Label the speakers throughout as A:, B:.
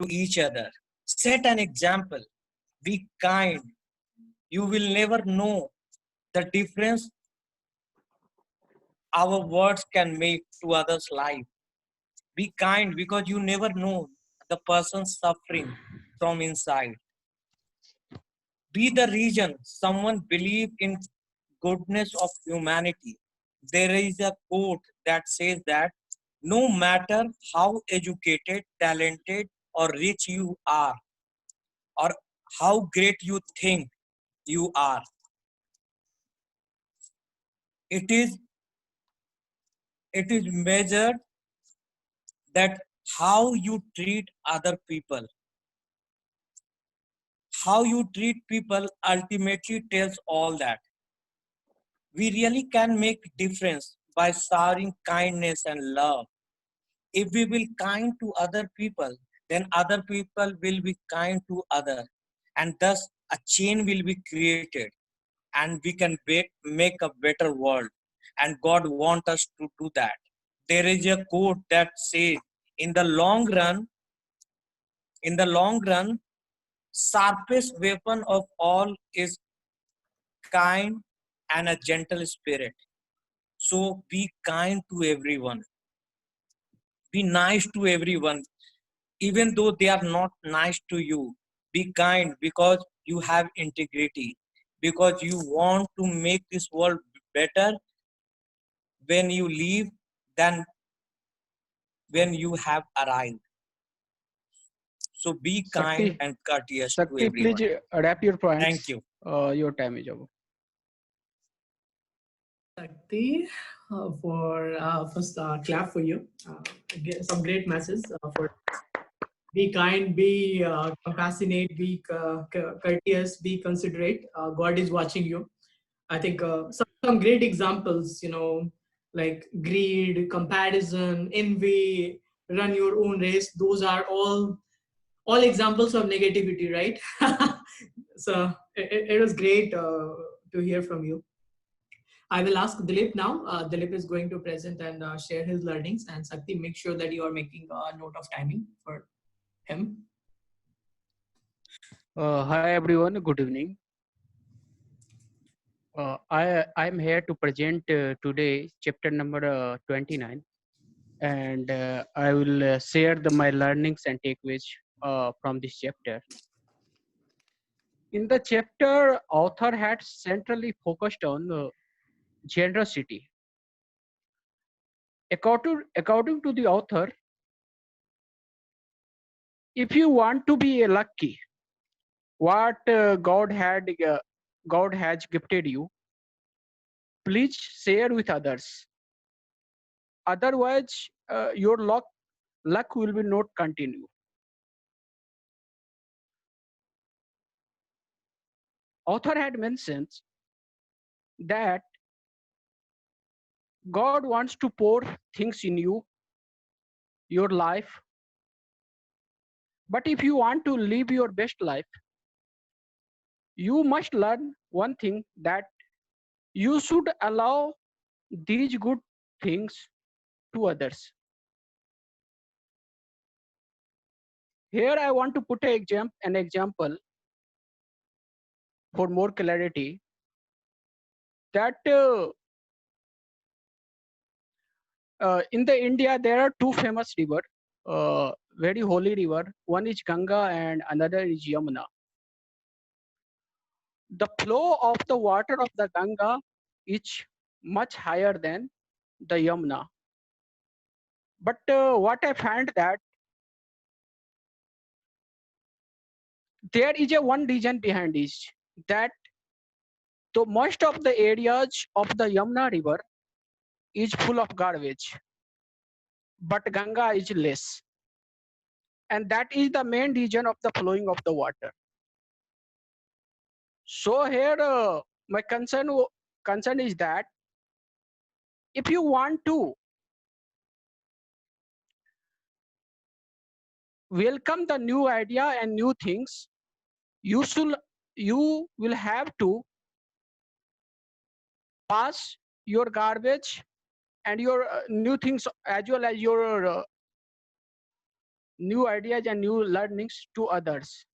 A: to each other. Set an example. Be kind. You will never know the difference our words can make to others' life. Be kind because you never know the person suffering from inside. Be the reason someone believe in goodness of humanity. There is a quote that says that no matter how educated, talented, or rich you are, or how great you think you are, it is it is measured that how you treat other people. How you treat people ultimately tells all that. We really can make difference by showering kindness and love. If we will kind to other people, then other people will be kind to other, and thus a chain will be created, and we can make a better world. And God wants us to do that. There is a quote that says, in the long run, in the long run, sharpest weapon of all is kind and a gentle spirit. So be kind to everyone. Be nice to everyone, even though they are not nice to you. Be kind because you have integrity, because you want to make this world better when you leave than when you have arrived. So be kind
B: Sakti,
A: and courteous to
B: Sakti,
A: everyone.
B: please adapt your
A: Thank
B: points.
A: you.
B: Your time is over.
C: Sakti, for first clap for you. Some great messages for be kind, be compassionate, be courteous, be considerate. God is watching you. I think some great examples, like greed, comparison, envy, run your own race. Those are all examples of negativity, right? So it was great to hear from you. I will ask Dilip now. Dilip is going to present and share his learnings. And Sakti, make sure that you are making a note of timing for him.
B: Hi everyone. Good evening. I'm here to present today chapter number 29, and I will share my learnings and takeaways from this chapter. In the chapter, author had centrally focused on generosity. According to the author, if you want to be lucky, what God has gifted you, please share with others. Otherwise, your luck will be not continue. Author had mentioned that God wants to pour things in you, your life. But if you want to live your best life, you must learn one thing, that you should allow these good things to others. Here I want to put an example for more clarity, that in the India there are two famous river, very holy river. One is Ganga and another is Yamuna. The flow of the water of the Ganga is much higher than the Yamuna. But what I find that there is a one reason behind this, that the most of the areas of the Yamuna river is full of garbage, but Ganga is less. And that is the main reason of the flowing of the water. So here my concern is that if you want to welcome the new idea and new things, you will have to pass your garbage and your new things, as well as your new ideas and new learnings to others.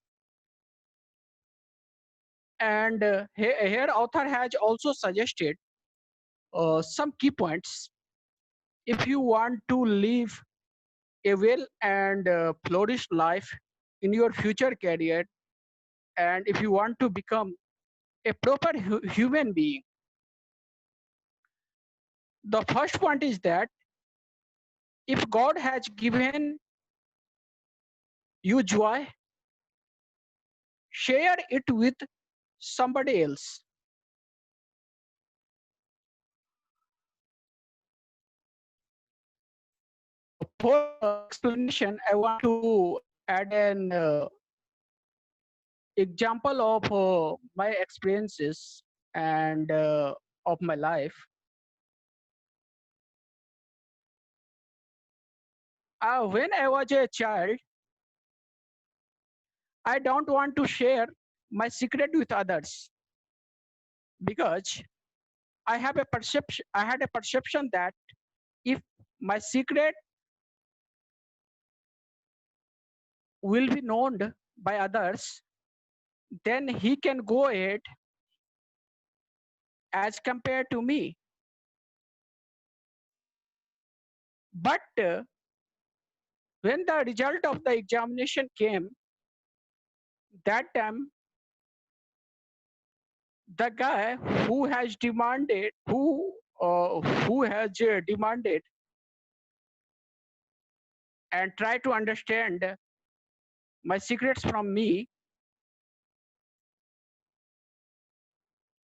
B: And here author has also suggested some key points. If you want to live a well and flourished life in your future career, and if you want to become a proper human being, the first point is that if God has given you joy, share it with somebody else. For explanation, I want to add an example of my experiences and of my life. When I was a child, I don't want to share my secret with others because I have a perception. I had a perception that if my secret will be known by others, then he can go ahead as compared to me. But when the result of the examination came, that time the guy who has demanded, who has demanded and tried to understand my secrets from me,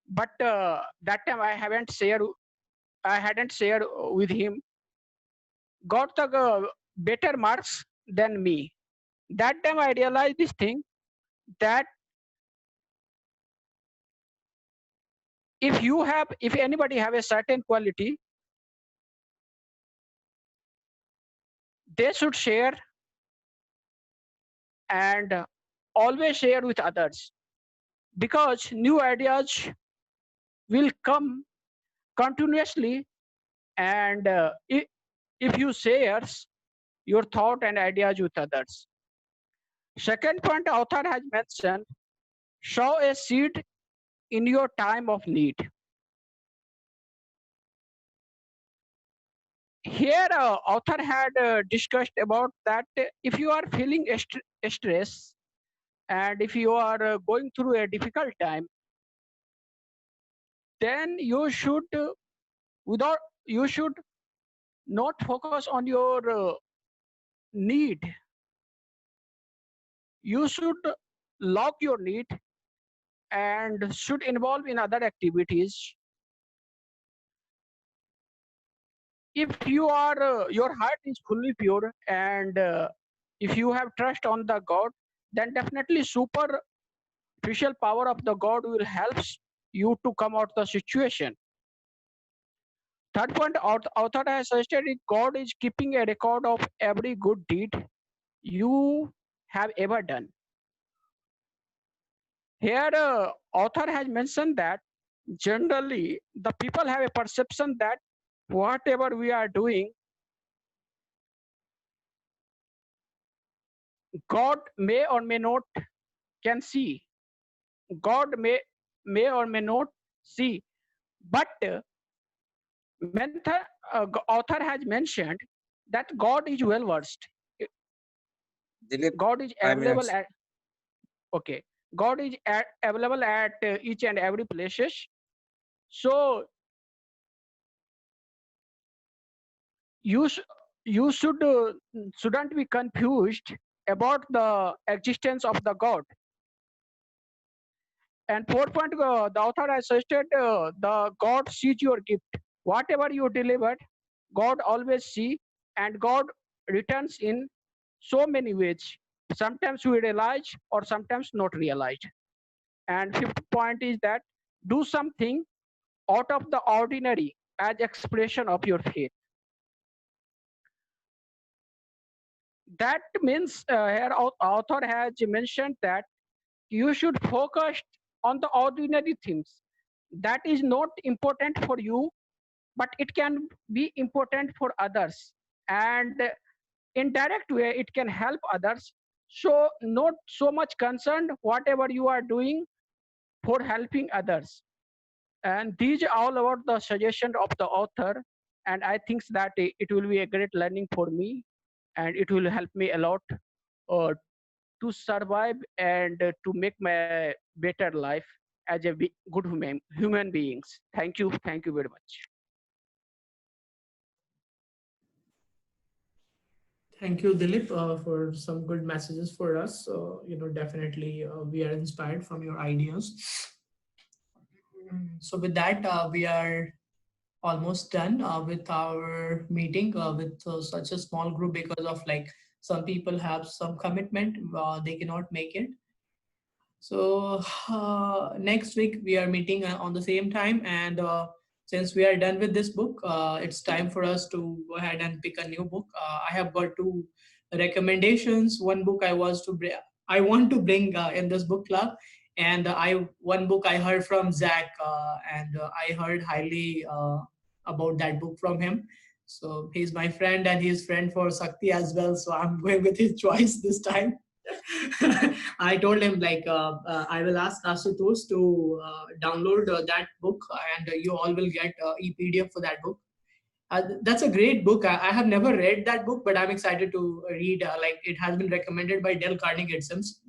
B: but that time I hadn't shared with him, got the better marks than me. That time I realized this thing, that if anybody have a certain quality, they should share and always share with others, because new ideas will come continuously, and if you share your thought and ideas with others. Second point author has mentioned, sow a seed in your time of need. Here author had discussed about that if you are feeling stress and if you are going through a difficult time, then without you should not focus on your need. You should lock your need and should involve in other activities. If you are your heart is fully pure, and if you have trust on the God, then definitely superficial power of the God will help you to come out the situation. Third point author has suggested is, God is keeping a record of every good deed you have ever done. Here author has mentioned that generally the people have a perception that whatever we are doing, God may or may not can see. God may or may not see, but author has mentioned that God is well versed.
A: Dilip,
B: God is
A: 5
B: available
A: minutes.
B: at okay. God is available at each and every places. So you you shouldn't be confused about the existence of the God. And fourth point, the author has suggested the God sees your gift. Whatever you delivered, God always see, and God returns in so many ways. Sometimes we realize or sometimes not realize. And fifth point is that do something out of the ordinary as expression of your faith. That means here author has mentioned that you should focus on the ordinary things that is not important for you, but it can be important for others. And in direct way it can help others. So not so much concerned whatever you are doing for helping others. And these are all about the suggestion of the author, and I think that it will be a great learning for me, and it will help me a lot uh, to survive and to make my better life as a good human beings. Thank you very much.
C: Thank you, Dilip, for some good messages for us. Definitely we are inspired from your ideas. So with that, we are almost done with our meeting with such a small group because of like some people have some commitment, they cannot make it. So next week we are meeting on the same time, and since we are done with this book, it's time for us to go ahead and pick a new book. I have got two recommendations. One book I want to bring in this book club, and one book I heard from Zach, and I heard highly about that book from him. So he's my friend, and he's friend for Sakti as well. So I'm going with his choice this time. I told him like I will ask Asutosh to download that book, and you all will get e-PDF for that book. That's a great book. I have never read that book, but I'm excited to read. Like it has been recommended by Dale Carnegie, it seems.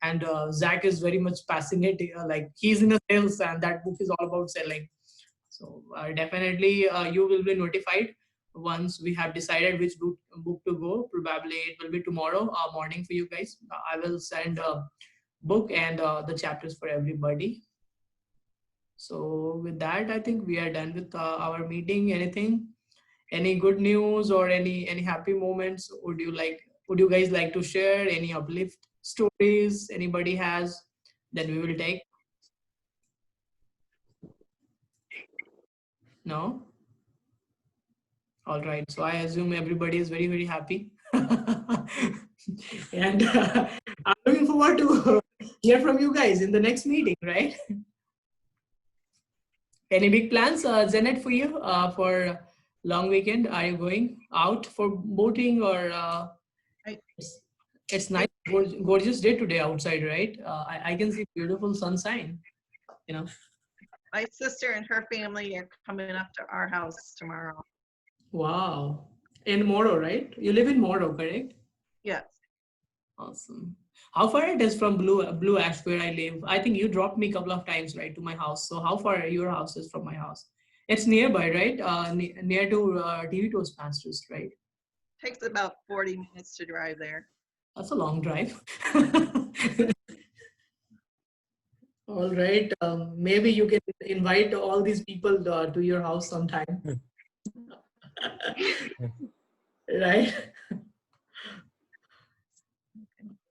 C: And Zach is very much passionate. Like he's in a sales, and that book is all about selling. So definitely you will be notified once we have decided which book to go. Probably it will be tomorrow morning for you guys. I will send a book and the chapters for everybody. So with that, I think we are done with our meeting. Anything, any good news or any happy moments? Would you guys like to share any uplift stories anybody has? Then we will take. No. All right. So I assume everybody is very, very happy. And I'm looking forward to hear from you guys in the next meeting, right? Any big plans, Janet, for you for long weekend? Are you going out for boating or it's nice, gorgeous day today outside, right? I can see beautiful sunshine, you know.
D: My sister and her family are coming up to our house tomorrow.
C: Wow. In Moro, right? You live in Moro, correct?
D: Yes.
C: Awesome. How far it is from Blue Ash where I live? I think you dropped me a couple of times, right, to my house. So how far your house is from my house? It's nearby, right? Near to TV Toastmasters, right?
D: Takes about 40 minutes to drive there.
C: That's a long drive. All right. Maybe you can invite all these people to your house sometime. Right?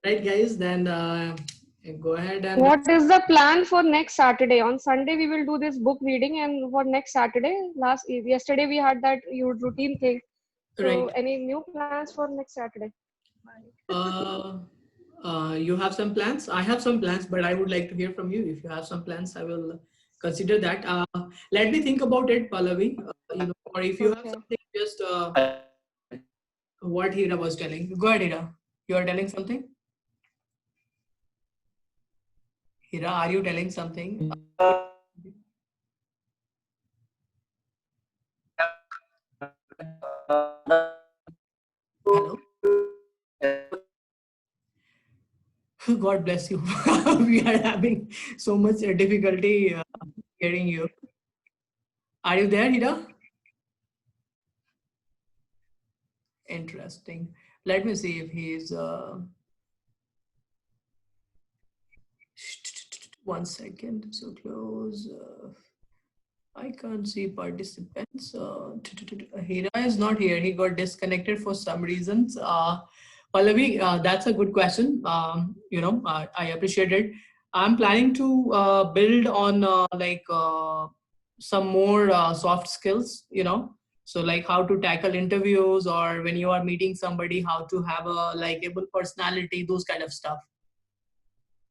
C: Right, guys. Then go ahead and.
E: What is the plan for next Saturday? On Sunday we will do this book reading, and for next Saturday, yesterday we had that your routine thing. So
C: Right.
E: any new plans for next Saturday?
C: You have some plans? I have some plans, but I would like to hear from you. If you have some plans, I will consider that. Let me think about it, Pallavi. Or if you have something, just what Hira was telling. Go ahead, Hira. You are telling something? Hira, are you telling something? Hello? God bless you. We are having so much difficulty hearing you. Are you there, Hira? Interesting. Let me see if he's. 1 second. So close. I can't see participants. Hira is not here. He got disconnected for some reasons. Pallavi, that's a good question. I appreciate it. I'm planning to build on some more soft skills, so like how to tackle interviews, or when you are meeting somebody, how to have a likable personality, those kind of stuff.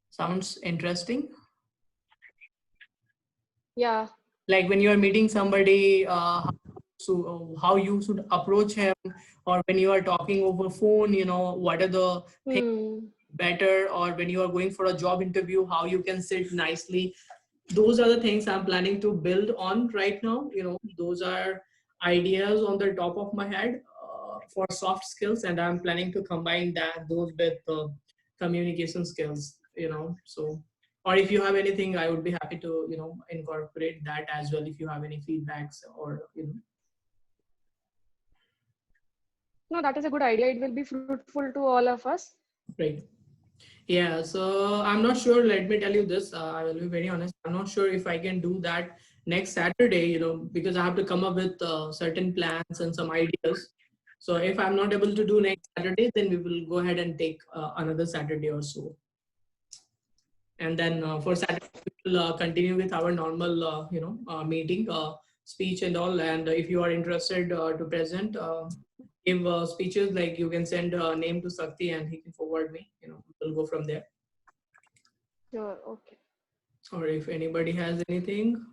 C: Sounds interesting.
E: Yeah.
C: Like when you are meeting somebody, how to how you should approach him, or when you are talking over phone, what are the things
E: Hmm.
C: better, or when you are going for a job interview, how you can sit nicely. Those are the things I'm planning to build on right now. Those are ideas on the top of my head for soft skills, and I'm planning to combine those with communication skills. So, or if you have anything, I would be happy to incorporate that as well. If you have any feedbacks, or
E: No, that is a good idea. It will be fruitful to all of us.
C: right. Yeah, so I'm not sure. Let me tell you this. I will be very honest. I'm not sure if I can do that next Saturday, because I have to come up with certain plans and some ideas. So if I'm not able to do next Saturday, then we will go ahead and take another Saturday or so. And then for Saturday, we will continue with our normal, meeting, speech and all. And if you are interested to present, give speeches, like you can send a name to Sakti and he can forward me. We'll go from there.
E: Sure. Okay.
C: Or if anybody has anything.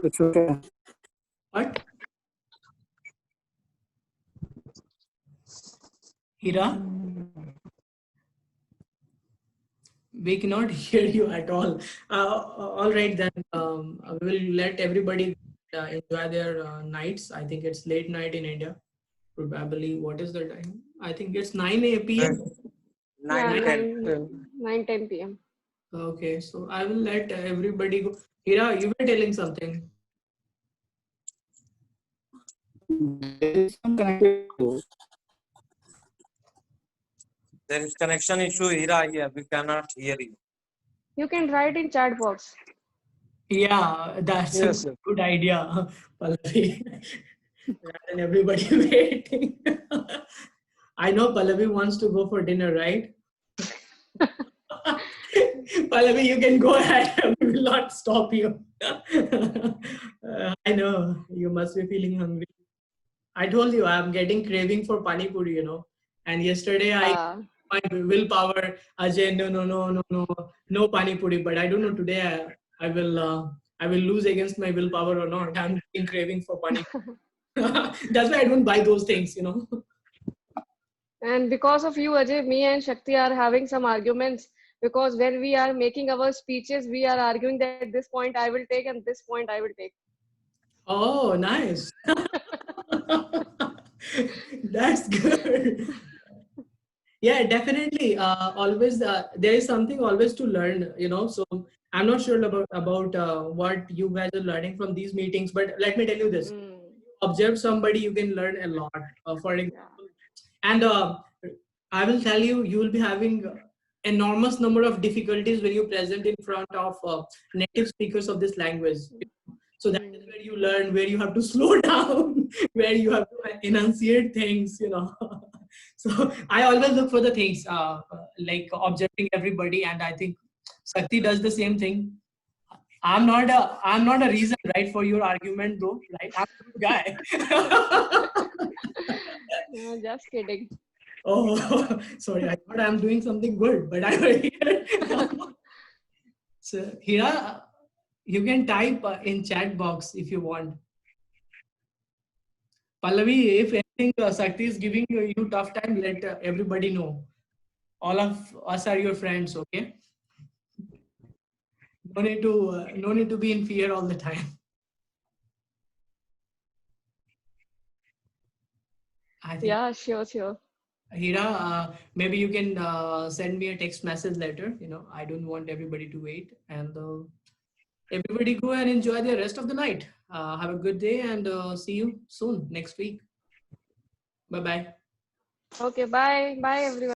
F: It's okay.
C: What? Hira? We cannot hear you at all. All right, then we will let everybody enjoy their nights. I think it's late night in India. Probably, what is the time? I think it's 9 p.m.
E: Yeah,
A: 9 10.
E: 9:10 p.m.
C: Okay, so I will let everybody go. Hira, you were telling something.
F: There is some connectivity.
A: There is connection issue, Hira, here. We cannot hear you.
E: You can write in chat box.
C: Yeah, that's
F: Yes,
C: a
F: sir.
C: good idea, Pallavi. Rather than everybody waiting. I know Pallavi wants to go for dinner, right? Pallavi, you can go ahead. We will not stop you. I know you must be feeling hungry. I told you I'm getting craving for pani puri, And yesterday I
E: Yeah.
C: my willpower, Ajay, no pani puri. But I don't know today I will lose against my willpower or not. I'm getting craving for pani. That's why I don't buy those things.
E: And because of you, Ajay, me and Shakti are having some arguments, because when we are making our speeches, we are arguing that this point I will take and this point I will take.
C: Oh, nice. That's good. Yeah, definitely. Always there is something always to learn. So I'm not sure about what you guys are learning from these meetings, but let me tell you this:
E: Mm.
C: observe somebody, you can learn a lot. For
E: Yeah.
C: example, and I will tell you, you will be having enormous number of difficulties when you present in front of native speakers of this language. So that is where you learn, where you have to slow down, where you have to enunciate things. So I always look for the things like observing everybody, and I think Sakti does the same thing. I'm not a reason, right, for your argument though, right? I'm a good guy.
E: No, just kidding.
C: Oh, sorry. I thought I'm doing something good, but I will hear. So, Hira, you can type in chat box if you want. Pallavi, if anything, Sakti is giving you tough time, let everybody know. All of us are your friends, okay? No need to be in fear all the time. I think,
E: Yeah, sure, sure.
C: Hira, maybe you can send me a text message later. I don't want everybody to wait. And everybody go and enjoy the rest of the night. Have a good day, and see you soon next week. Bye bye.
E: Okay, bye. Bye, everyone.